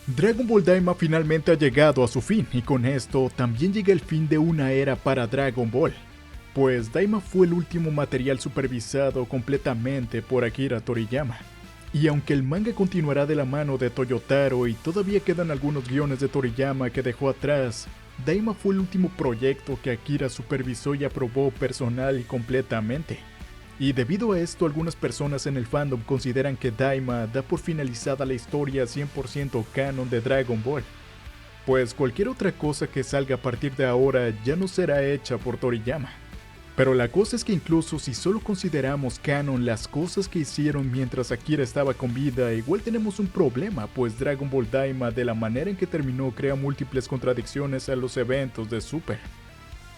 Dragon Ball Daima finalmente ha llegado a su fin y con esto también llega el fin de una era para Dragon Ball. Pues Daima fue el último material supervisado completamente por Akira Toriyama. Y aunque el manga continuará de la mano de Toyotaro y todavía quedan algunos guiones de Toriyama que dejó atrás, Daima fue el último proyecto que Akira supervisó y aprobó personal y completamente. Y debido a esto, algunas personas en el fandom consideran que Daima da por finalizada la historia 100% canon de Dragon Ball. Pues cualquier otra cosa que salga a partir de ahora ya no será hecha por Toriyama. Pero la cosa es que incluso si solo consideramos canon las cosas que hicieron mientras Akira estaba con vida, igual tenemos un problema, pues Dragon Ball Daima de la manera en que terminó crea múltiples contradicciones a los eventos de Super.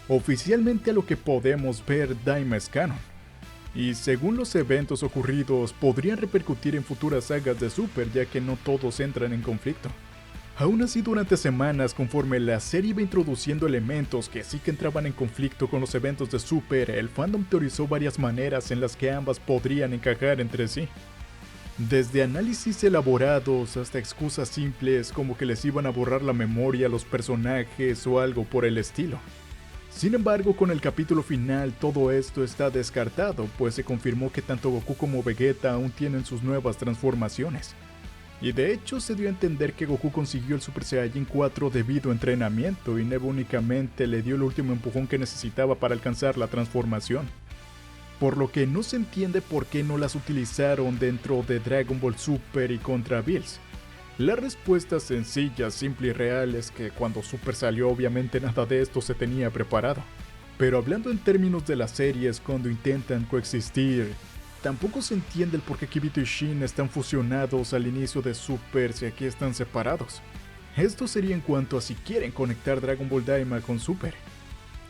Oficialmente a lo que podemos ver, Daima es canon. Y según los eventos ocurridos, podrían repercutir en futuras sagas de Super, ya que no todos entran en conflicto. Aún así, durante semanas, conforme la serie iba introduciendo elementos que sí que entraban en conflicto con los eventos de Super, el fandom teorizó varias maneras en las que ambas podrían encajar entre sí. Desde análisis elaborados hasta excusas simples como que les iban a borrar la memoria a los personajes o algo por el estilo. Sin embargo, con el capítulo final todo esto está descartado, pues se confirmó que tanto Goku como Vegeta aún tienen sus nuevas transformaciones. Y de hecho se dio a entender que Goku consiguió el Super Saiyajin 4 debido a entrenamiento y Neva únicamente le dio el último empujón que necesitaba para alcanzar la transformación. Por lo que no se entiende por qué no las utilizaron dentro de Dragon Ball Super y contra Bills. La respuesta sencilla, simple y real es que cuando Super salió obviamente nada de esto se tenía preparado. Pero hablando en términos de las series cuando intentan coexistir, tampoco se entiende el por qué Kibito y Shin están fusionados al inicio de Super si aquí están separados. Esto sería en cuanto a si quieren conectar Dragon Ball Daima con Super.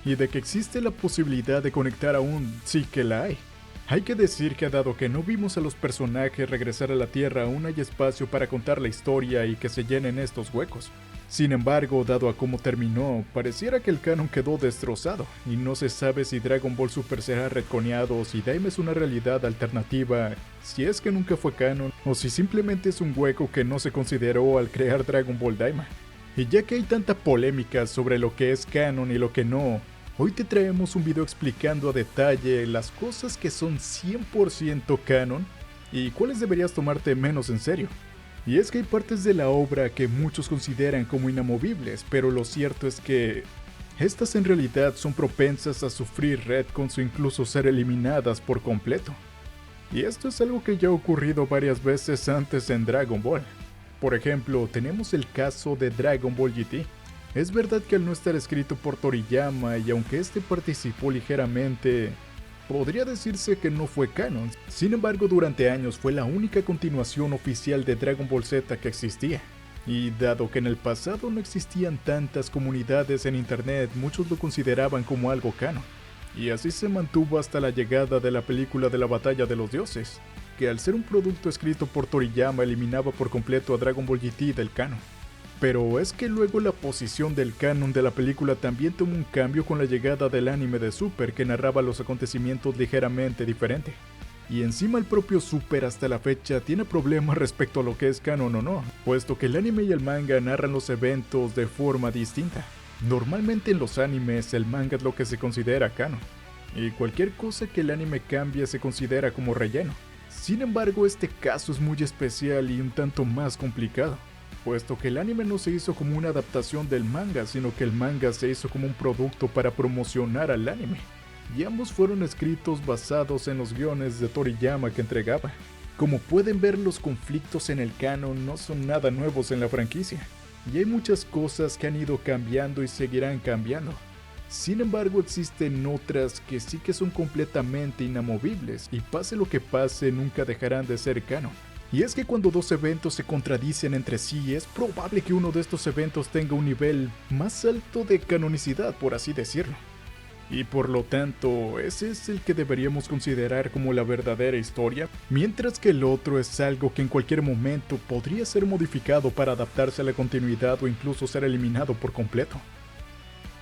Y de que existe la posibilidad de conectar aún, sí que la hay. Hay que decir que dado que no vimos a los personajes regresar a la Tierra, aún hay espacio para contar la historia y que se llenen estos huecos. Sin embargo, dado a cómo terminó, pareciera que el canon quedó destrozado, y no se sabe si Dragon Ball Super será retconeado o si Daima es una realidad alternativa, si es que nunca fue canon, o si simplemente es un hueco que no se consideró al crear Dragon Ball Daima. Y ya que hay tanta polémica sobre lo que es canon y lo que no, hoy te traemos un video explicando a detalle las cosas que son 100% canon y cuáles deberías tomarte menos en serio. Y es que hay partes de la obra que muchos consideran como inamovibles, pero lo cierto es que estas en realidad son propensas a sufrir retcons o incluso ser eliminadas por completo. Y esto es algo que ya ha ocurrido varias veces antes en Dragon Ball. Por ejemplo, tenemos el caso de Dragon Ball GT. Es verdad que al no estar escrito por Toriyama y aunque este participó ligeramente, podría decirse que no fue canon. Sin embargo, durante años fue la única continuación oficial de Dragon Ball Z que existía. Y dado que en el pasado no existían tantas comunidades en internet, muchos lo consideraban como algo canon. Y así se mantuvo hasta la llegada de la película de la Batalla de los Dioses, que al ser un producto escrito por Toriyama eliminaba por completo a Dragon Ball GT del canon. Pero es que luego la posición del canon de la película también tomó un cambio con la llegada del anime de Super que narraba los acontecimientos ligeramente diferente. Y encima el propio Super hasta la fecha tiene problemas respecto a lo que es canon o no, puesto que el anime y el manga narran los eventos de forma distinta. Normalmente en los animes el manga es lo que se considera canon, y cualquier cosa que el anime cambie se considera como relleno. Sin embargo, este caso es muy especial y un tanto más complicado, puesto que el anime no se hizo como una adaptación del manga, sino que el manga se hizo como un producto para promocionar al anime, y ambos fueron escritos basados en los guiones de Toriyama que entregaba. Como pueden ver, los conflictos en el canon no son nada nuevos en la franquicia, y hay muchas cosas que han ido cambiando y seguirán cambiando. Sin embargo, existen otras que sí que son completamente inamovibles, y pase lo que pase, nunca dejarán de ser canon. Y es que cuando dos eventos se contradicen entre sí, es probable que uno de estos eventos tenga un nivel más alto de canonicidad, por así decirlo. Y por lo tanto, ese es el que deberíamos considerar como la verdadera historia, mientras que el otro es algo que en cualquier momento podría ser modificado para adaptarse a la continuidad o incluso ser eliminado por completo.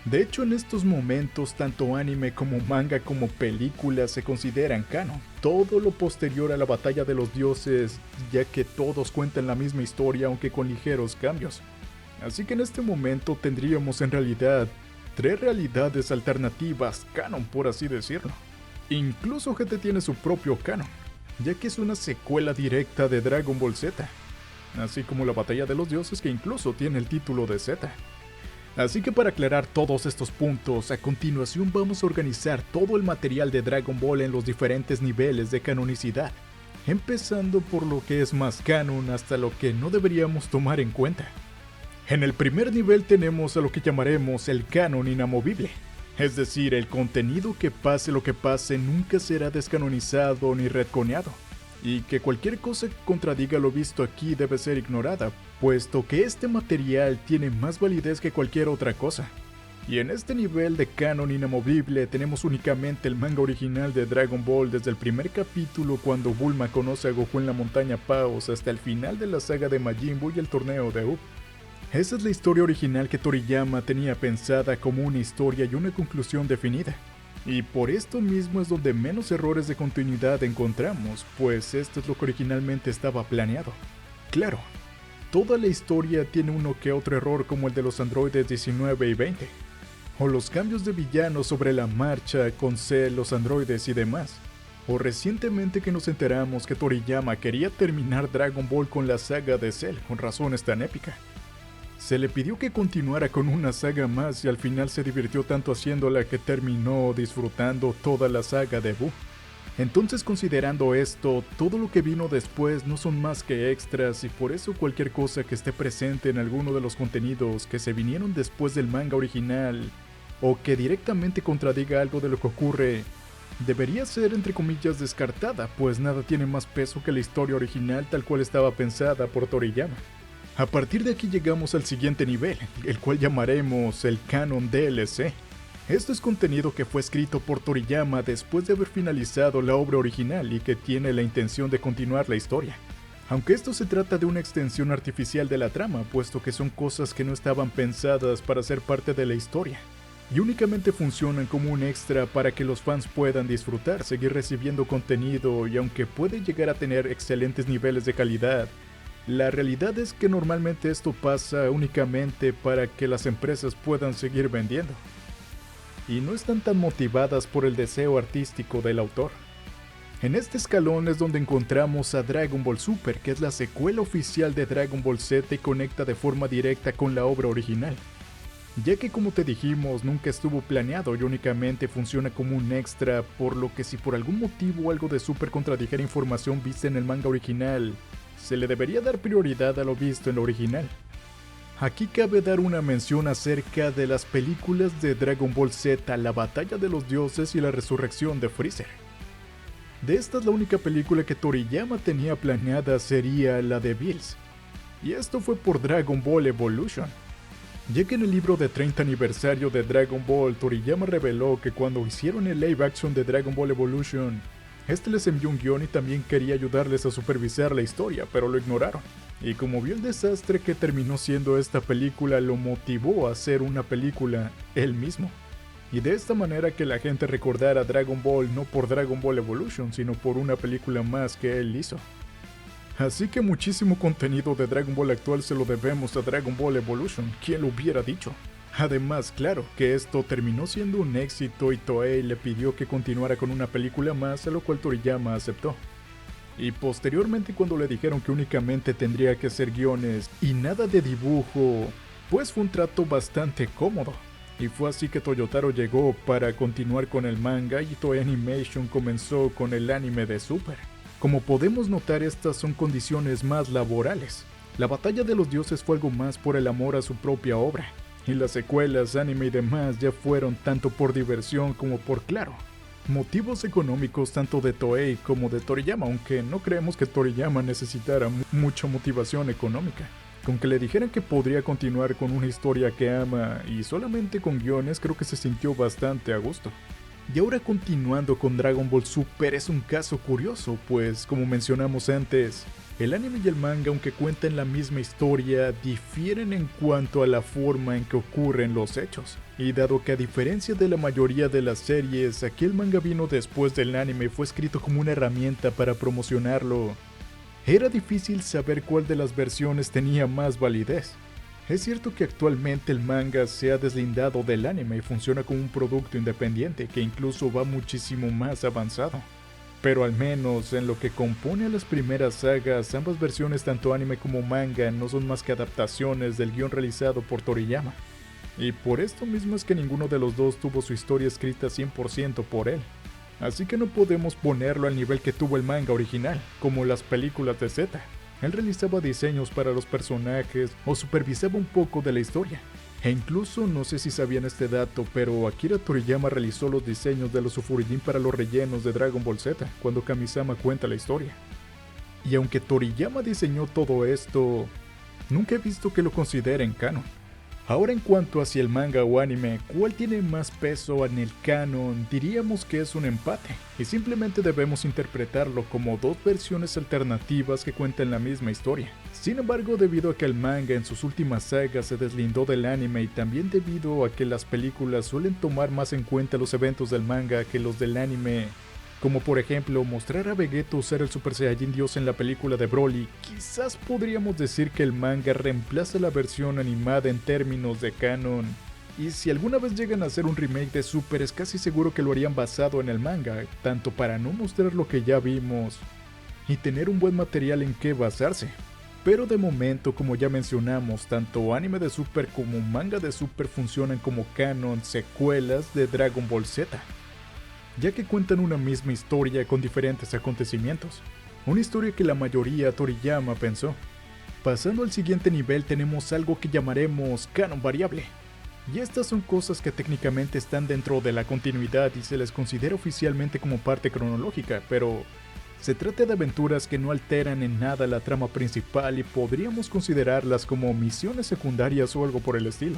De hecho, en estos momentos, tanto anime como manga como películas se consideran canon. Todo lo posterior a la batalla de los dioses, ya que todos cuentan la misma historia aunque con ligeros cambios. Así que en este momento tendríamos en realidad 3 realidades alternativas canon, por así decirlo. Incluso GT tiene su propio canon, ya que es una secuela directa de Dragon Ball Z, así como la batalla de los dioses que incluso tiene el título de Z. Así que para aclarar todos estos puntos, a continuación vamos a organizar todo el material de Dragon Ball en los diferentes niveles de canonicidad, empezando por lo que es más canon hasta lo que no deberíamos tomar en cuenta. En el primer nivel tenemos a lo que llamaremos el canon inamovible, es decir, el contenido que pase lo que pase nunca será descanonizado ni retconeado, y que cualquier cosa que contradiga lo visto aquí debe ser ignorada, puesto que este material tiene más validez que cualquier otra cosa. Y en este nivel de canon inamovible tenemos únicamente el manga original de Dragon Ball desde el primer capítulo cuando Bulma conoce a Goku en la montaña Paos hasta el final de la saga de Majin Buu y el torneo de Up. Esa es la historia original que Toriyama tenía pensada como una historia y una conclusión definida. Y por esto mismo es donde menos errores de continuidad encontramos, pues esto es lo que originalmente estaba planeado. Claro, toda la historia tiene uno que otro error como el de los androides 19 y 20, o los cambios de villanos sobre la marcha con Cell, los androides y demás, o recientemente que nos enteramos que Toriyama quería terminar Dragon Ball con la saga de Cell con razones tan épicas. Se le pidió que continuara con una saga más y al final se divirtió tanto haciéndola que terminó disfrutando toda la saga de Buu. Entonces, considerando esto, todo lo que vino después no son más que extras y por eso cualquier cosa que esté presente en alguno de los contenidos que se vinieron después del manga original o que directamente contradiga algo de lo que ocurre, debería ser entre comillas descartada, pues nada tiene más peso que la historia original tal cual estaba pensada por Toriyama. A partir de aquí llegamos al siguiente nivel, el cual llamaremos el Canon DLC. Esto es contenido que fue escrito por Toriyama después de haber finalizado la obra original y que tiene la intención de continuar la historia. Aunque esto se trata de una extensión artificial de la trama, puesto que son cosas que no estaban pensadas para ser parte de la historia, y únicamente funcionan como un extra para que los fans puedan disfrutar, seguir recibiendo contenido y aunque puede llegar a tener excelentes niveles de calidad, la realidad es que normalmente esto pasa únicamente para que las empresas puedan seguir vendiendo, y no están tan motivadas por el deseo artístico del autor. En este escalón es donde encontramos a Dragon Ball Super, que es la secuela oficial de Dragon Ball Z y conecta de forma directa con la obra original, ya que como te dijimos nunca estuvo planeado y únicamente funciona como un extra, por lo que si por algún motivo algo de Super contradijera información vista en el manga original, se le debería dar prioridad a lo visto en lo original. Aquí cabe dar una mención acerca de las películas de Dragon Ball Z, la batalla de los dioses y la resurrección de Freezer. De estas la única película que Toriyama tenía planeada sería la de Bills, y esto fue por Dragon Ball Evolution, ya que en el libro de 30 aniversario de Dragon Ball, Toriyama reveló que cuando hicieron el live action de Dragon Ball Evolution, este les envió un guión y también quería ayudarles a supervisar la historia, pero lo ignoraron. Y como vio el desastre que terminó siendo esta película, lo motivó a hacer una película él mismo. Y de esta manera que la gente recordara Dragon Ball no por Dragon Ball Evolution, sino por una película más que él hizo. Así que muchísimo contenido de Dragon Ball actual se lo debemos a Dragon Ball Evolution, ¿quién lo hubiera dicho? Además, claro, que esto terminó siendo un éxito y Toei le pidió que continuara con una película más, a lo cual Toriyama aceptó. Y posteriormente cuando le dijeron que únicamente tendría que hacer guiones y nada de dibujo, pues fue un trato bastante cómodo. Y fue así que Toyotaro llegó para continuar con el manga y Toei Animation comenzó con el anime de Super. Como podemos notar, estas son condiciones más laborales. La batalla de los dioses fue algo más por el amor a su propia obra. Y las secuelas, anime y demás ya fueron tanto por diversión como por, claro, motivos económicos tanto de Toei como de Toriyama, aunque no creemos que Toriyama necesitara mucha motivación económica. Con que le dijeran que podría continuar con una historia que ama y solamente con guiones, creo que se sintió bastante a gusto. Y ahora continuando con Dragon Ball Super es un caso curioso, pues como mencionamos antes, el anime y el manga, aunque cuentan la misma historia, difieren en cuanto a la forma en que ocurren los hechos. Y dado que a diferencia de la mayoría de las series, aquí el manga vino después del anime y fue escrito como una herramienta para promocionarlo, era difícil saber cuál de las versiones tenía más validez. Es cierto que actualmente el manga se ha deslindado del anime y funciona como un producto independiente que incluso va muchísimo más avanzado. Pero al menos en lo que compone a las primeras sagas, ambas versiones tanto anime como manga no son más que adaptaciones del guión realizado por Toriyama. Y por esto mismo es que ninguno de los dos tuvo su historia escrita 100% por él. Así que no podemos ponerlo al nivel que tuvo el manga original, como las películas de Z. Él realizaba diseños para los personajes o supervisaba un poco de la historia. E incluso, no sé si sabían este dato, pero Akira Toriyama realizó los diseños de los Furijin para los rellenos de Dragon Ball Z, cuando Kamisama cuenta la historia. Y aunque Toriyama diseñó todo esto, nunca he visto que lo consideren canon. Ahora en cuanto hacia el manga o anime, ¿cuál tiene más peso en el canon? Diríamos que es un empate, y simplemente debemos interpretarlo como dos versiones alternativas que cuentan la misma historia. Sin embargo, debido a que el manga en sus últimas sagas se deslindó del anime y también debido a que las películas suelen tomar más en cuenta los eventos del manga que los del anime, como por ejemplo mostrar a Vegeta usar el Super Saiyajin Dios en la película de Broly, quizás podríamos decir que el manga reemplaza la versión animada en términos de canon. Y si alguna vez llegan a hacer un remake de Super, es casi seguro que lo harían basado en el manga, tanto para no mostrar lo que ya vimos y tener un buen material en que basarse. Pero de momento, como ya mencionamos, tanto anime de Super como manga de Super funcionan como canon secuelas de Dragon Ball Z, ya que cuentan una misma historia con diferentes acontecimientos. Una historia que la mayoría Toriyama pensó. Pasando al siguiente nivel tenemos algo que llamaremos canon variable. Y estas son cosas que técnicamente están dentro de la continuidad y se les considera oficialmente como parte cronológica, pero se trata de aventuras que no alteran en nada la trama principal y podríamos considerarlas como misiones secundarias o algo por el estilo.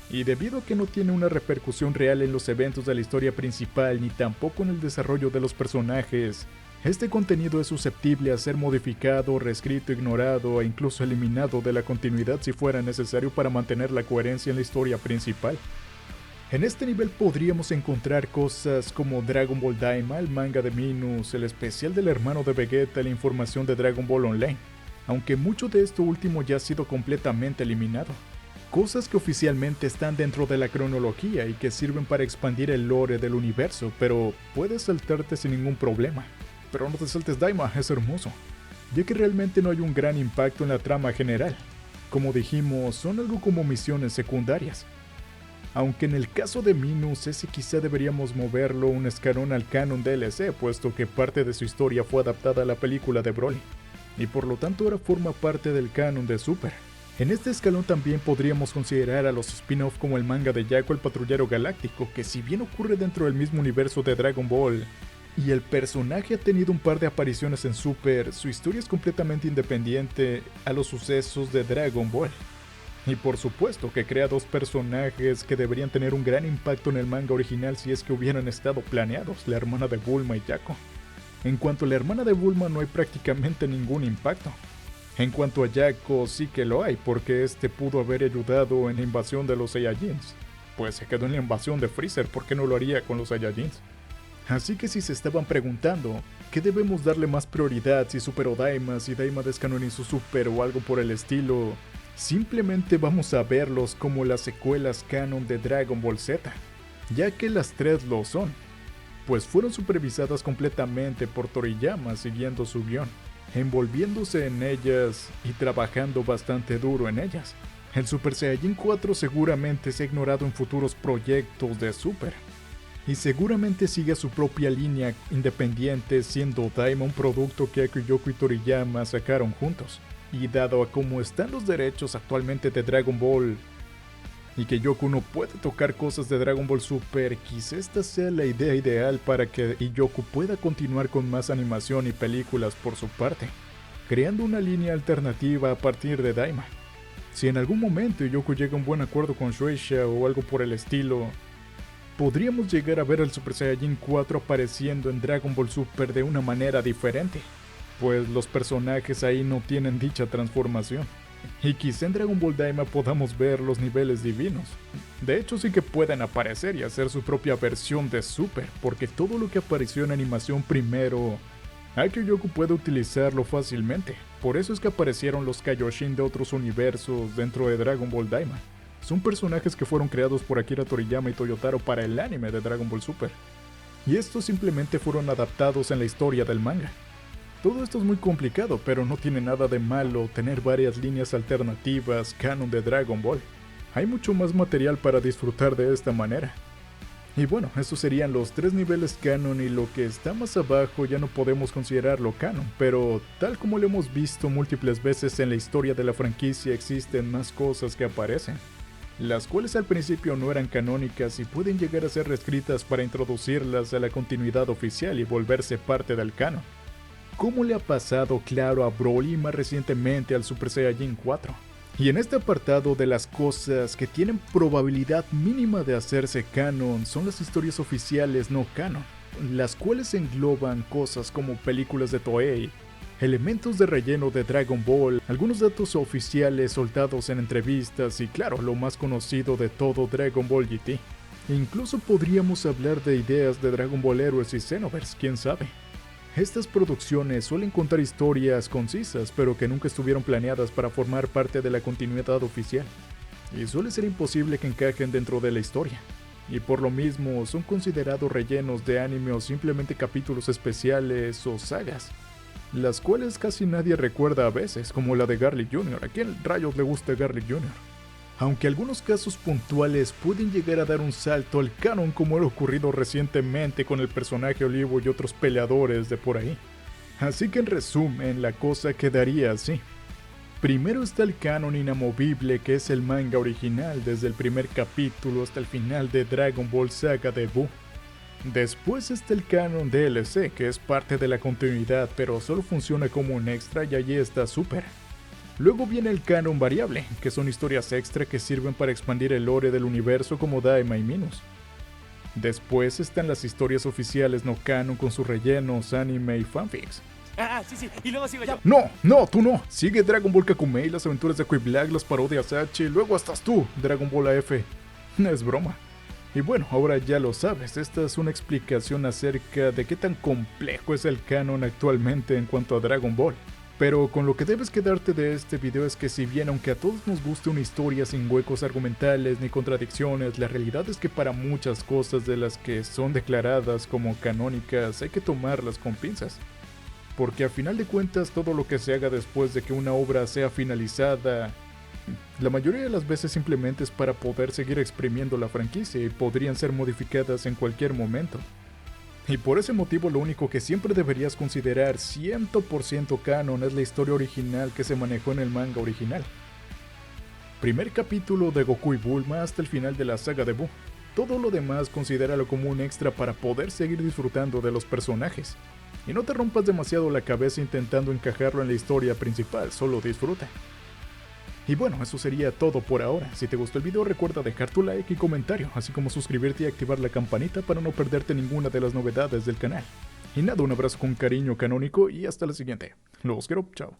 Y debido a que no tiene una repercusión real en los eventos de la historia principal ni tampoco en el desarrollo de los personajes, este contenido es susceptible a ser modificado, reescrito, ignorado e incluso eliminado de la continuidad si fuera necesario para mantener la coherencia en la historia principal. En este nivel podríamos encontrar cosas como Dragon Ball Daima, el manga de Minus, el especial del hermano de Vegeta y la información de Dragon Ball Online, aunque mucho de esto último ya ha sido completamente eliminado. Cosas que oficialmente están dentro de la cronología y que sirven para expandir el lore del universo, pero puedes saltarte sin ningún problema. Pero no te saltes Daima, es hermoso, ya que realmente no hay un gran impacto en la trama general. Como dijimos, son algo como misiones secundarias. Aunque en el caso de Minus, ese quizá deberíamos moverlo un escalón al canon DLC, puesto que parte de su historia fue adaptada a la película de Broly, y por lo tanto ahora forma parte del canon de Super. En este escalón también podríamos considerar a los spin-off como el manga de Jaco el Patrullero Galáctico, que si bien ocurre dentro del mismo universo de Dragon Ball, y el personaje ha tenido un par de apariciones en Super, su historia es completamente independiente a los sucesos de Dragon Ball. Y por supuesto que crea dos personajes que deberían tener un gran impacto en el manga original si es que hubieran estado planeados, la hermana de Bulma y Jaco. En cuanto a la hermana de Bulma no hay prácticamente ningún impacto. En cuanto a Jaco sí que lo hay, porque este pudo haber ayudado en la invasión de los Saiyajins. Pues se quedó en la invasión de Freezer, ¿por qué no lo haría con los Saiyajins? Así que si se estaban preguntando, ¿qué debemos darle más prioridad si Super o Daima, si Daima descanonizó Super o algo por el estilo? Simplemente vamos a verlos como las secuelas canon de Dragon Ball Z, ya que las tres lo son, pues fueron supervisadas completamente por Toriyama siguiendo su guión, envolviéndose en ellas y trabajando bastante duro en ellas. El Super Saiyajin 4 seguramente se ha ignorado en futuros proyectos de Super, y seguramente sigue su propia línea independiente, siendo Daima un producto que Akiyoko y Toriyama sacaron juntos. Y dado a cómo están los derechos actualmente de Dragon Ball, y que Yoku no puede tocar cosas de Dragon Ball Super, quizá esta sea la idea ideal para que Yoku pueda continuar con más animación y películas por su parte, creando una línea alternativa a partir de Daima. Si en algún momento Yoku llega a un buen acuerdo con Shueisha o algo por el estilo, podríamos llegar a ver al Super Saiyajin 4 apareciendo en Dragon Ball Super de una manera diferente, pues los personajes ahí no tienen dicha transformación. Y quizá en Dragon Ball Daima podamos ver los niveles divinos. De hecho sí que pueden aparecer y hacer su propia versión de Super, porque todo lo que apareció en animación primero, Akio Yoku puede utilizarlo fácilmente. Por eso es que aparecieron los Kaioshin de otros universos dentro de Dragon Ball Daima. Son personajes que fueron creados por Akira Toriyama y Toyotaro para el anime de Dragon Ball Super. Y estos simplemente fueron adaptados en la historia del manga. Todo esto es muy complicado, pero no tiene nada de malo tener varias líneas alternativas canon de Dragon Ball. Hay mucho más material para disfrutar de esta manera. Y bueno, estos serían los 3 niveles canon y lo que está más abajo ya no podemos considerarlo canon, pero tal como lo hemos visto múltiples veces en la historia de la franquicia existen más cosas que aparecen, las cuales al principio no eran canónicas y pueden llegar a ser reescritas para introducirlas a la continuidad oficial y volverse parte del canon. Como le ha pasado claro a Broly y más recientemente al Super Saiyajin 4. Y en este apartado de las cosas que tienen probabilidad mínima de hacerse canon son las historias oficiales no canon, las cuales engloban cosas como películas de Toei, elementos de relleno de Dragon Ball, algunos datos oficiales soltados en entrevistas y claro, lo más conocido de todo Dragon Ball GT. Incluso podríamos hablar de ideas de Dragon Ball Heroes y Xenoverse, quién sabe. Estas producciones suelen contar historias concisas, pero que nunca estuvieron planeadas para formar parte de la continuidad oficial, y suele ser imposible que encajen dentro de la historia, y por lo mismo son considerados rellenos de anime o simplemente capítulos especiales o sagas, las cuales casi nadie recuerda a veces, como la de Garlic Jr. ¿A quién rayos le gusta Garlic Jr.? Aunque algunos casos puntuales pueden llegar a dar un salto al canon como ha ocurrido recientemente con el personaje Olivo y otros peleadores de por ahí. Así que en resumen, la cosa quedaría así. Primero está el canon inamovible que es el manga original desde el primer capítulo hasta el final de Dragon Ball Saga de Buu. Después está el canon DLC que es parte de la continuidad pero solo funciona como un extra y allí está Super. Luego viene el canon variable, que son historias extra que sirven para expandir el lore del universo como Daima y Minus. Después están las historias oficiales no canon con sus rellenos, anime y fanfics. Sí, y luego sigo yo. No, tú no. Sigue Dragon Ball Kakumei, las aventuras de Kui Black, las parodias H, y luego estás tú, Dragon Ball AF. Es broma. Y bueno, ahora ya lo sabes, esta es una explicación acerca de qué tan complejo es el canon actualmente en cuanto a Dragon Ball. Pero con lo que debes quedarte de este video es que si bien aunque a todos nos guste una historia sin huecos argumentales ni contradicciones, la realidad es que para muchas cosas de las que son declaradas como canónicas hay que tomarlas con pinzas. Porque a final de cuentas todo lo que se haga después de que una obra sea finalizada, la mayoría de las veces simplemente es para poder seguir exprimiendo la franquicia y podrían ser modificadas en cualquier momento. Y por ese motivo lo único que siempre deberías considerar 100% canon es la historia original que se manejó en el manga original. Primer capítulo de Goku y Bulma hasta el final de la saga de Buu. Todo lo demás considéralo como un extra para poder seguir disfrutando de los personajes. Y no te rompas demasiado la cabeza intentando encajarlo en la historia principal, solo disfruta. Y bueno, eso sería todo por ahora. Si te gustó el video recuerda dejar tu like y comentario, así como suscribirte y activar la campanita para no perderte ninguna de las novedades del canal. Y nada, un abrazo con cariño canónico y hasta la siguiente. Los quiero, chao.